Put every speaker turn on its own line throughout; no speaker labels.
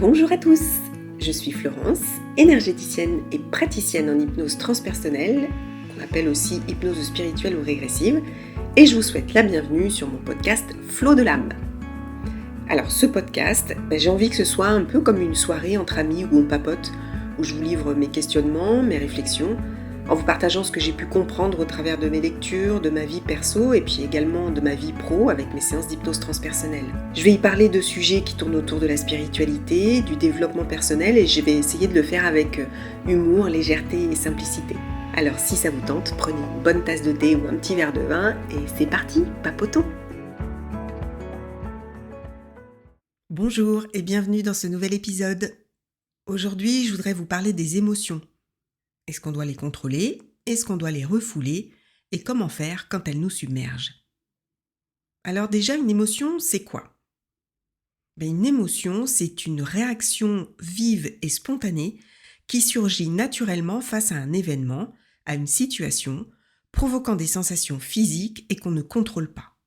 Bonjour à tous, je suis Florence, énergéticienne et praticienne en hypnose transpersonnelle, qu'on appelle aussi hypnose spirituelle ou régressive, et je vous souhaite la bienvenue sur mon podcast Flow de l'âme. Alors ce podcast, j'ai envie que ce soit un peu comme une soirée entre amis où on papote, où je vous livre mes questionnements, mes réflexions, en vous partageant ce que j'ai pu comprendre au travers de mes lectures, de ma vie perso et puis également de ma vie pro avec mes séances d'hypnose transpersonnelle. Je vais y parler de sujets qui tournent autour de la spiritualité, du développement personnel et je vais essayer de le faire avec humour, légèreté et simplicité. Alors si ça vous tente, prenez une bonne tasse de thé ou un petit verre de vin et c'est parti, papotons! Bonjour et bienvenue dans ce nouvel épisode. Aujourd'hui, je voudrais vous parler des émotions. Est-ce qu'on doit les contrôler? Est-ce qu'on doit les refouler? Et comment faire quand elles nous submergent? Alors déjà, une émotion, c'est quoi? Une émotion, c'est une réaction vive et spontanée qui surgit naturellement face à un événement, à une situation, provoquant des sensations physiques et qu'on ne contrôle pas.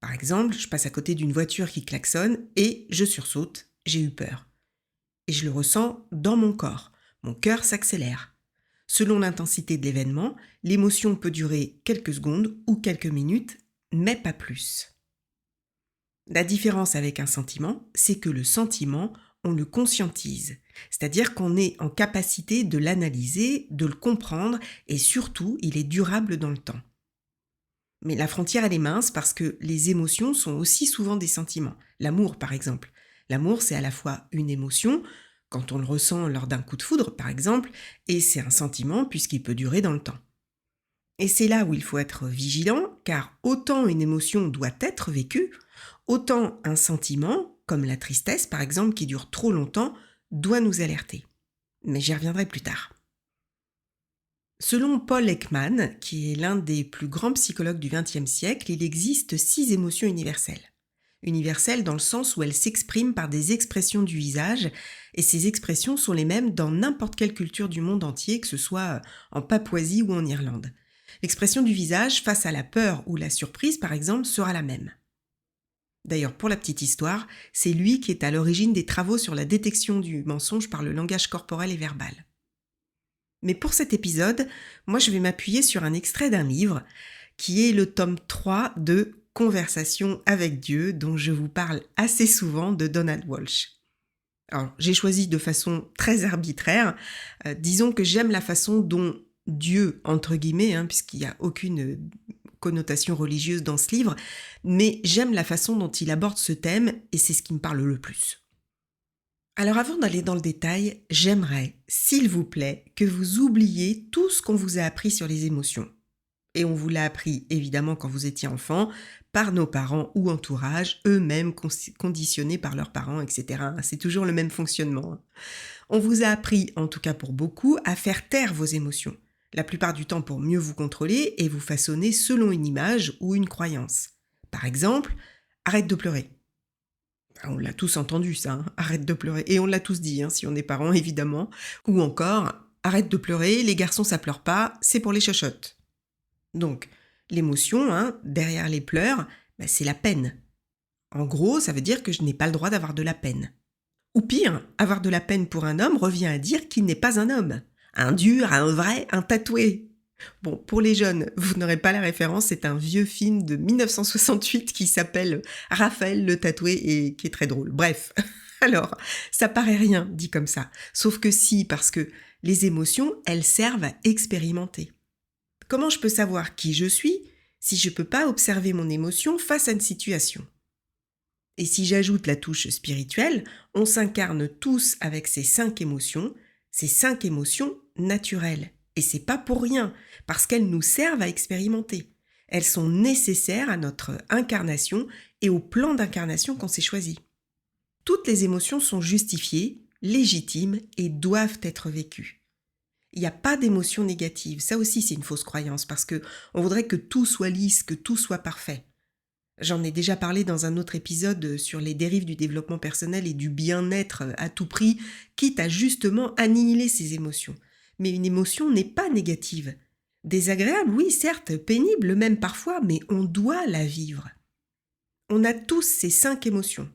Par exemple, je passe à côté d'une voiture qui klaxonne et je sursaute, j'ai eu peur. Et je le ressens dans mon corps, mon cœur s'accélère. Selon l'intensité de l'événement, l'émotion peut durer quelques secondes ou quelques minutes, mais pas plus. La différence avec un sentiment, c'est que le sentiment, on le conscientise, c'est-à-dire qu'on est en capacité de l'analyser, de le comprendre et surtout, il est durable dans le temps. Mais la frontière, elle est mince parce que les émotions sont aussi souvent des sentiments. L'amour, par exemple. L'amour, c'est à la fois une émotion, quand on le ressent lors d'un coup de foudre, par exemple, et c'est un sentiment puisqu'il peut durer dans le temps. Et c'est là où il faut être vigilant, car autant une émotion doit être vécue, autant un sentiment, comme la tristesse par exemple, qui dure trop longtemps, doit nous alerter. Mais j'y reviendrai plus tard. Selon Paul Ekman, qui est l'un des plus grands psychologues du XXe siècle, il existe 6 émotions universelles. Universelles dans le sens où elles s'expriment par des expressions du visage, et ces expressions sont les mêmes dans n'importe quelle culture du monde entier, que ce soit en Papouasie ou en Irlande. L'expression du visage face à la peur ou la surprise, par exemple, sera la même. D'ailleurs, pour la petite histoire, c'est lui qui est à l'origine des travaux sur la détection du mensonge par le langage corporel et verbal. Mais pour cet épisode, moi je vais m'appuyer sur un extrait d'un livre qui est le tome 3 de Conversation avec Dieu, dont je vous parle assez souvent, de Donald Walsh. Alors, j'ai choisi de façon très arbitraire. Disons que j'aime la façon dont Dieu, entre guillemets, puisqu'il n'y a aucune connotation religieuse dans ce livre, mais j'aime la façon dont il aborde ce thème et c'est ce qui me parle le plus. Alors avant d'aller dans le détail, j'aimerais, s'il vous plaît, que vous oubliez tout ce qu'on vous a appris sur les émotions. Et on vous l'a appris évidemment quand vous étiez enfant, par nos parents ou entourage, eux-mêmes conditionnés par leurs parents, etc. C'est toujours le même fonctionnement. On vous a appris, en tout cas pour beaucoup, à faire taire vos émotions. La plupart du temps pour mieux vous contrôler et vous façonner selon une image ou une croyance. Par exemple, arrête de pleurer. On l'a tous entendu ça, arrête de pleurer. Et on l'a tous dit, si on est parents évidemment. Ou encore, arrête de pleurer, les garçons ça pleure pas, c'est pour les chochottes. Donc, l'émotion, derrière les pleurs, c'est la peine. En gros, ça veut dire que je n'ai pas le droit d'avoir de la peine. Ou pire, avoir de la peine pour un homme revient à dire qu'il n'est pas un homme. Un dur, un vrai, un tatoué. Bon, pour les jeunes, vous n'aurez pas la référence, c'est un vieux film de 1968 qui s'appelle Raphaël le tatoué et qui est très drôle. Bref, alors, ça paraît rien dit comme ça. Sauf que si, parce que les émotions, elles servent à expérimenter. Comment je peux savoir qui je suis si je ne peux pas observer mon émotion face à une situation? Et si j'ajoute la touche spirituelle, on s'incarne tous avec ces 5 émotions naturelles. Et c'est pas pour rien, parce qu'elles nous servent à expérimenter. Elles sont nécessaires à notre incarnation et au plan d'incarnation qu'on s'est choisi. Toutes les émotions sont justifiées, légitimes et doivent être vécues. Il n'y a pas d'émotion négative. Ça aussi, c'est une fausse croyance parce que on voudrait que tout soit lisse, que tout soit parfait. J'en ai déjà parlé dans un autre épisode sur les dérives du développement personnel et du bien-être à tout prix, quitte à justement annihiler ces émotions. Mais une émotion n'est pas négative. Désagréable, oui, certes, pénible même parfois, mais on doit la vivre. On a tous ces 5 émotions.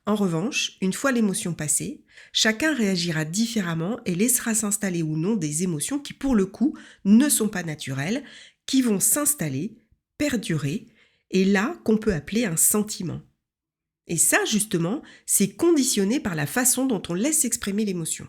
En revanche, une fois l'émotion passée, chacun réagira différemment et laissera s'installer ou non des émotions qui, pour le coup, ne sont pas naturelles, qui vont s'installer, perdurer, et là qu'on peut appeler un sentiment. Et ça, justement, c'est conditionné par la façon dont on laisse exprimer l'émotion.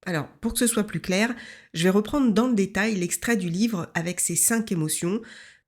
Alors, pour que ce soit plus clair, je vais reprendre dans le détail l'extrait du livre avec ces 5 émotions,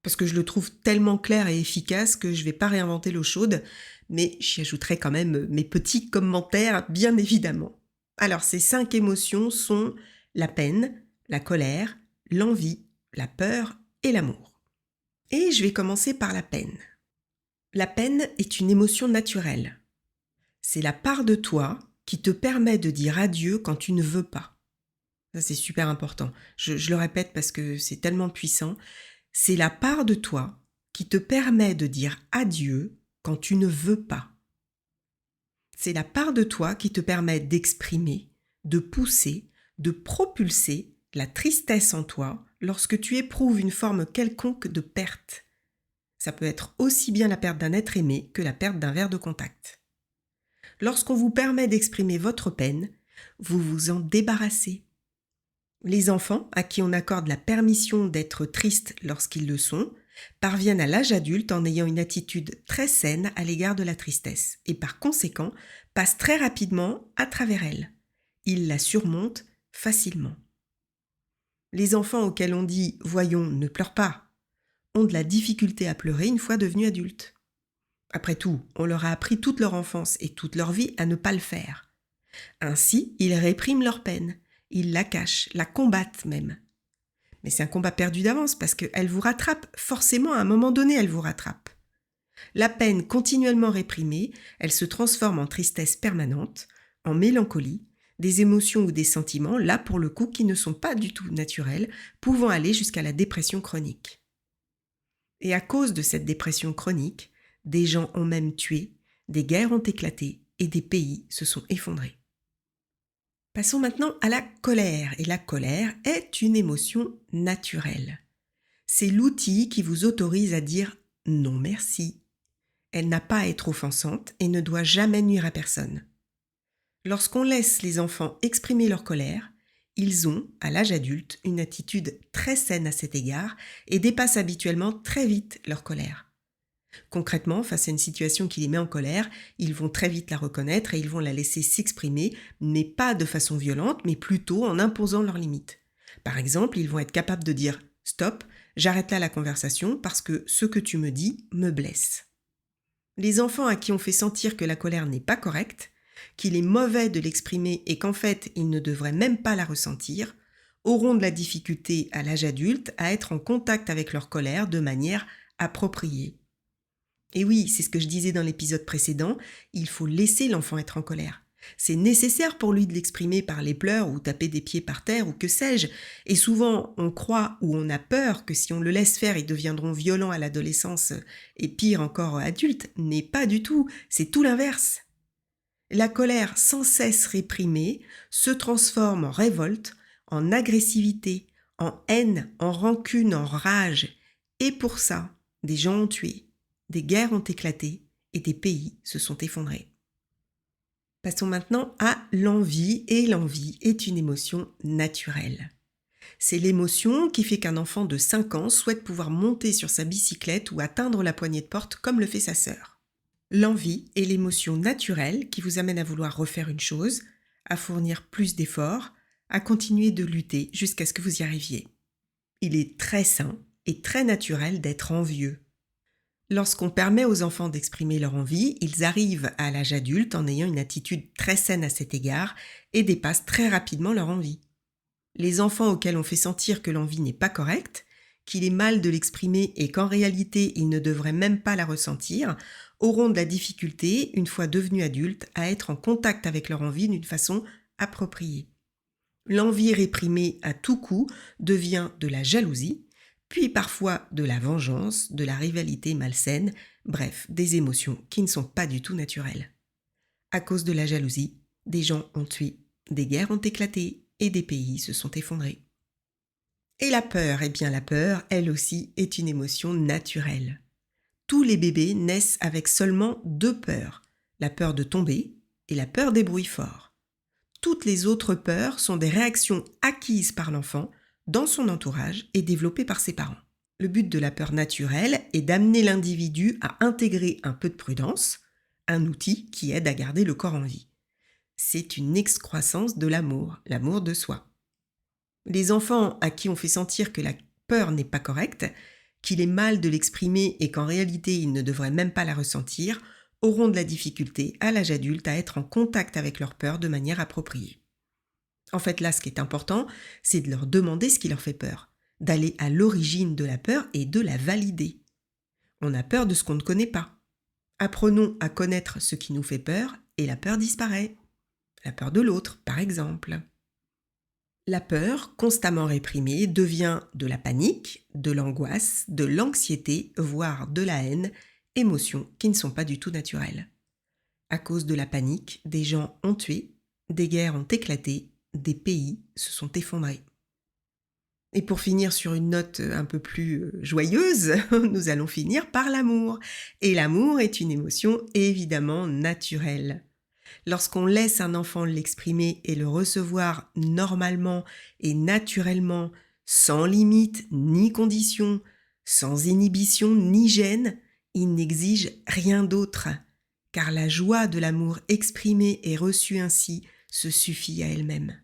parce que je le trouve tellement clair et efficace que je ne vais pas réinventer l'eau chaude, mais j'y ajouterai quand même mes petits commentaires, bien évidemment. Alors, ces 5 émotions sont la peine, la colère, l'envie, la peur et l'amour. Et je vais commencer par la peine. La peine est une émotion naturelle. C'est la part de toi qui te permet de dire adieu quand tu ne veux pas. Ça, c'est super important. Je le répète parce que c'est tellement puissant. C'est la part de toi qui te permet de dire adieu quand tu ne veux pas. C'est la part de toi qui te permet d'exprimer, de pousser, de propulser la tristesse en toi lorsque tu éprouves une forme quelconque de perte. Ça peut être aussi bien la perte d'un être aimé que la perte d'un verre de contact. Lorsqu'on vous permet d'exprimer votre peine, vous vous en débarrassez. Les enfants, à qui on accorde la permission d'être tristes lorsqu'ils le sont, parviennent à l'âge adulte en ayant une attitude très saine à l'égard de la tristesse et par conséquent passent très rapidement à travers elle. Ils la surmontent facilement. Les enfants auxquels on dit « voyons, ne pleure pas » ont de la difficulté à pleurer une fois devenus adultes. Après tout, on leur a appris toute leur enfance et toute leur vie à ne pas le faire. Ainsi, ils répriment leur peine, ils la cachent, la combattent même. Mais c'est un combat perdu d'avance parce qu'elle vous rattrape, forcément à un moment donné elle vous rattrape. La peine continuellement réprimée, elle se transforme en tristesse permanente, en mélancolie, des émotions ou des sentiments, là pour le coup qui ne sont pas du tout naturels, pouvant aller jusqu'à la dépression chronique. Et à cause de cette dépression chronique, des gens ont même tué, des guerres ont éclaté et des pays se sont effondrés. Passons maintenant à la colère. Et la colère est une émotion naturelle. C'est l'outil qui vous autorise à dire « non merci ». Elle n'a pas à être offensante et ne doit jamais nuire à personne. Lorsqu'on laisse les enfants exprimer leur colère, ils ont, à l'âge adulte, une attitude très saine à cet égard et dépassent habituellement très vite leur colère. Concrètement, face à une situation qui les met en colère, ils vont très vite la reconnaître et ils vont la laisser s'exprimer, mais pas de façon violente, mais plutôt en imposant leurs limites. Par exemple, ils vont être capables de dire « Stop, j'arrête là la conversation parce que ce que tu me dis me blesse ». Les enfants à qui on fait sentir que la colère n'est pas correcte, qu'il est mauvais de l'exprimer et qu'en fait, ils ne devraient même pas la ressentir, auront de la difficulté à l'âge adulte à être en contact avec leur colère de manière appropriée. Et oui, c'est ce que je disais dans l'épisode précédent, il faut laisser l'enfant être en colère. C'est nécessaire pour lui de l'exprimer par les pleurs ou taper des pieds par terre ou que sais-je. Et souvent, on croit ou on a peur que si on le laisse faire, ils deviendront violents à l'adolescence et pire encore adultes. Mais pas du tout, c'est tout l'inverse. La colère sans cesse réprimée se transforme en révolte, en agressivité, en haine, en rancune, en rage. Et pour ça, des gens ont tué, des guerres ont éclaté et des pays se sont effondrés. Passons maintenant à l'envie, et l'envie est une émotion naturelle. C'est l'émotion qui fait qu'un enfant de 5 ans souhaite pouvoir monter sur sa bicyclette ou atteindre la poignée de porte comme le fait sa sœur. L'envie est l'émotion naturelle qui vous amène à vouloir refaire une chose, à fournir plus d'efforts, à continuer de lutter jusqu'à ce que vous y arriviez. Il est très sain et très naturel d'être envieux. Lorsqu'on permet aux enfants d'exprimer leur envie, ils arrivent à l'âge adulte en ayant une attitude très saine à cet égard et dépassent très rapidement leur envie. Les enfants auxquels on fait sentir que l'envie n'est pas correcte, qu'il est mal de l'exprimer et qu'en réalité ils ne devraient même pas la ressentir, auront de la difficulté, une fois devenus adultes, à être en contact avec leur envie d'une façon appropriée. L'envie réprimée à tout coup devient de la jalousie, puis parfois de la vengeance, de la rivalité malsaine, bref, des émotions qui ne sont pas du tout naturelles. À cause de la jalousie, des gens ont tué, des guerres ont éclaté et des pays se sont effondrés. Et la peur, eh bien la peur, elle aussi, est une émotion naturelle. Tous les bébés naissent avec seulement 2 peurs, la peur de tomber et la peur des bruits forts. Toutes les autres peurs sont des réactions acquises par l'enfant dans son entourage et développées par ses parents. Le but de la peur naturelle est d'amener l'individu à intégrer un peu de prudence, un outil qui aide à garder le corps en vie. C'est une excroissance de l'amour de soi. Les enfants à qui on fait sentir que la peur n'est pas correcte, qu'il est mal de l'exprimer et qu'en réalité ils ne devraient même pas la ressentir, auront de la difficulté à l'âge adulte à être en contact avec leur peur de manière appropriée. En fait, là, ce qui est important, c'est de leur demander ce qui leur fait peur, d'aller à l'origine de la peur et de la valider. On a peur de ce qu'on ne connaît pas. Apprenons à connaître ce qui nous fait peur et la peur disparaît. La peur de l'autre, par exemple. La peur, constamment réprimée, devient de la panique, de l'angoisse, de l'anxiété, voire de la haine, émotions qui ne sont pas du tout naturelles. À cause de la panique, des gens ont tué, des guerres ont éclaté, des pays se sont effondrés. Et pour finir sur une note un peu plus joyeuse, nous allons finir par l'amour. Et l'amour est une émotion évidemment naturelle. Lorsqu'on laisse un enfant l'exprimer et le recevoir normalement et naturellement, sans limite ni condition, sans inhibition ni gêne, il n'exige rien d'autre, car la joie de l'amour exprimé et reçu ainsi se suffit à elle-même.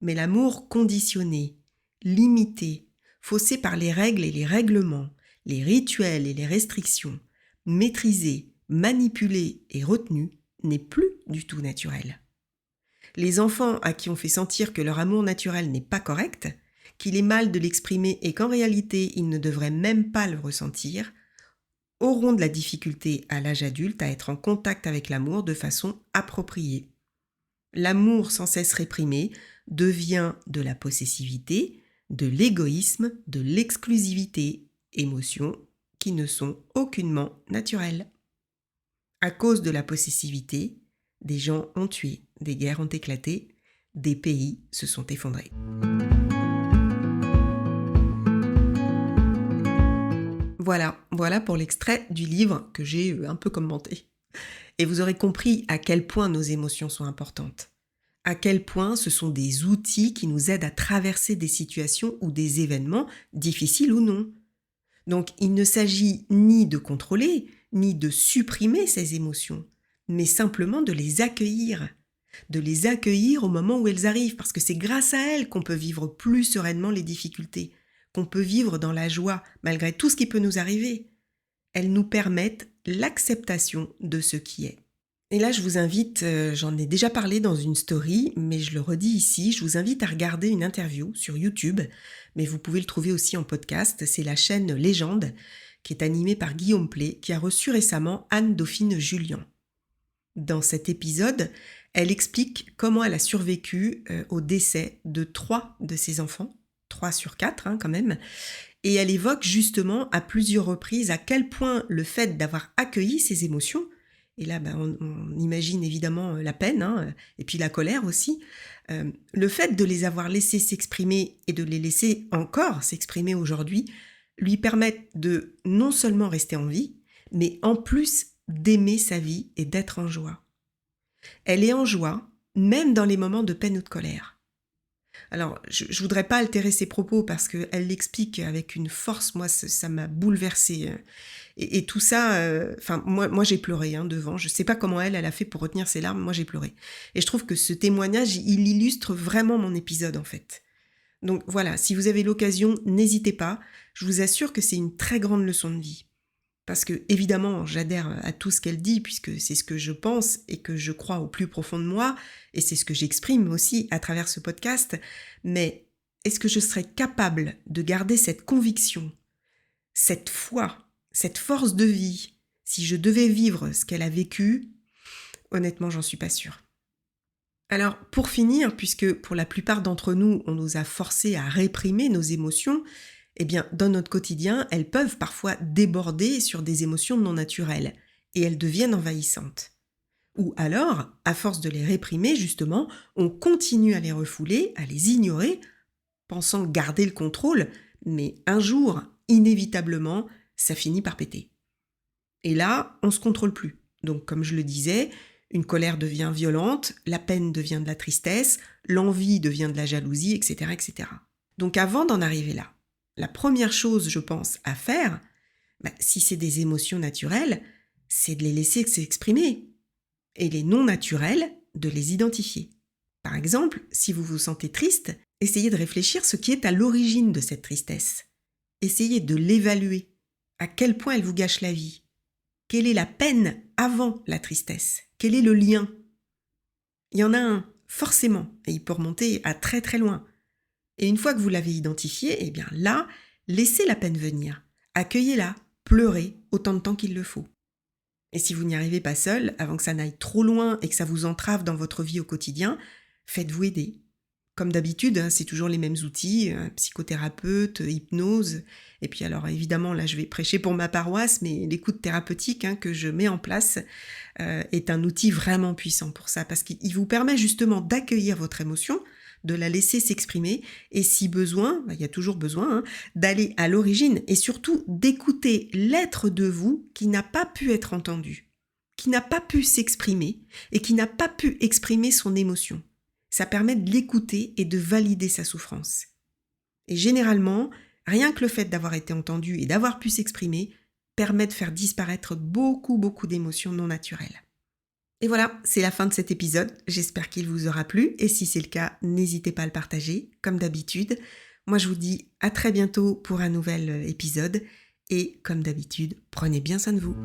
Mais l'amour conditionné, limité, faussé par les règles et les règlements, les rituels et les restrictions, maîtrisé, manipulé et retenu, n'est plus du tout naturel. Les enfants à qui on fait sentir que leur amour naturel n'est pas correct, qu'il est mal de l'exprimer et qu'en réalité ils ne devraient même pas le ressentir, auront de la difficulté à l'âge adulte à être en contact avec l'amour de façon appropriée. L'amour sans cesse réprimé devient de la possessivité, de l'égoïsme, de l'exclusivité, émotions qui ne sont aucunement naturelles. À cause de la possessivité, des gens ont tué, des guerres ont éclaté, des pays se sont effondrés. Voilà pour l'extrait du livre que j'ai un peu commenté. Et vous aurez compris à quel point nos émotions sont importantes. À quel point ce sont des outils qui nous aident à traverser des situations ou des événements, difficiles ou non. Donc il ne s'agit ni de contrôler, ni de supprimer ces émotions, mais simplement de les accueillir au moment où elles arrivent, parce que c'est grâce à elles qu'on peut vivre plus sereinement les difficultés, qu'on peut vivre dans la joie malgré tout ce qui peut nous arriver. Elles nous permettent l'acceptation de ce qui est. Et là, je vous invite, j'en ai déjà parlé dans une story, mais je le redis ici, je vous invite à regarder une interview sur YouTube, mais vous pouvez le trouver aussi en podcast, c'est la chaîne Légende, qui est animée par Guillaume Play, qui a reçu récemment Anne-Dauphine Jullian. Dans cet épisode, elle explique comment elle a survécu au décès de 3 de ses enfants, 3 sur 4 quand même, et elle évoque justement à plusieurs reprises à quel point le fait d'avoir accueilli ses émotions, et là on imagine évidemment la peine, et puis la colère aussi, le fait de les avoir laissés s'exprimer et de les laisser encore s'exprimer aujourd'hui, lui permettent de non seulement rester en vie, mais en plus d'aimer sa vie et d'être en joie. Elle est en joie, même dans les moments de peine ou de colère. Alors, je voudrais pas altérer ses propos parce qu'elle l'explique avec une force, moi ça m'a bouleversée. Et tout ça, moi j'ai pleuré devant. Je sais pas comment elle a fait pour retenir ses larmes, moi j'ai pleuré. Et je trouve que ce témoignage, il illustre vraiment mon épisode en fait. Donc voilà, si vous avez l'occasion, n'hésitez pas. Je vous assure que c'est une très grande leçon de vie. Parce que, évidemment, j'adhère à tout ce qu'elle dit, puisque c'est ce que je pense et que je crois au plus profond de moi, et c'est ce que j'exprime aussi à travers ce podcast. Mais est-ce que je serais capable de garder cette conviction, cette foi, cette force de vie, si je devais vivre ce qu'elle a vécu? Honnêtement, j'en suis pas sûre. Alors, pour finir, puisque pour la plupart d'entre nous, on nous a forcés à réprimer nos émotions, eh bien, dans notre quotidien, elles peuvent parfois déborder sur des émotions non naturelles et elles deviennent envahissantes. Ou alors, à force de les réprimer, justement, on continue à les refouler, à les ignorer, pensant garder le contrôle, mais un jour, inévitablement, ça finit par péter. Et là, on ne se contrôle plus. Donc comme je le disais, une colère devient violente, la peine devient de la tristesse, l'envie devient de la jalousie, etc. etc. Donc avant d'en arriver là, la première chose, je pense, à faire, si c'est des émotions naturelles, c'est de les laisser s'exprimer. Et les non naturelles, de les identifier. Par exemple, si vous vous sentez triste, essayez de réfléchir ce qui est à l'origine de cette tristesse. Essayez de l'évaluer. À quel point elle vous gâche la vie? Quelle est la peine avant la tristesse? Quel est le lien? Il y en a un, forcément, et il peut remonter à très très loin. Et une fois que vous l'avez identifié, eh bien là, laissez la peine venir. Accueillez-la, pleurez autant de temps qu'il le faut. Et si vous n'y arrivez pas seul, avant que ça n'aille trop loin et que ça vous entrave dans votre vie au quotidien, faites-vous aider. Comme d'habitude, c'est toujours les mêmes outils, psychothérapeute, hypnose. Et puis alors évidemment, là je vais prêcher pour ma paroisse, mais l'écoute thérapeutique que je mets en place est un outil vraiment puissant pour ça, parce qu'il vous permet justement d'accueillir votre émotion, de la laisser s'exprimer, et si besoin, il y a toujours besoin, d'aller à l'origine et surtout d'écouter l'être de vous qui n'a pas pu être entendu, qui n'a pas pu s'exprimer et qui n'a pas pu exprimer son émotion. Ça permet de l'écouter et de valider sa souffrance. Et généralement, rien que le fait d'avoir été entendu et d'avoir pu s'exprimer permet de faire disparaître beaucoup d'émotions non naturelles. Et voilà, c'est la fin de cet épisode. J'espère qu'il vous aura plu et si c'est le cas, n'hésitez pas à le partager, comme d'habitude. Moi, je vous dis à très bientôt pour un nouvel épisode et comme d'habitude, prenez bien soin de vous.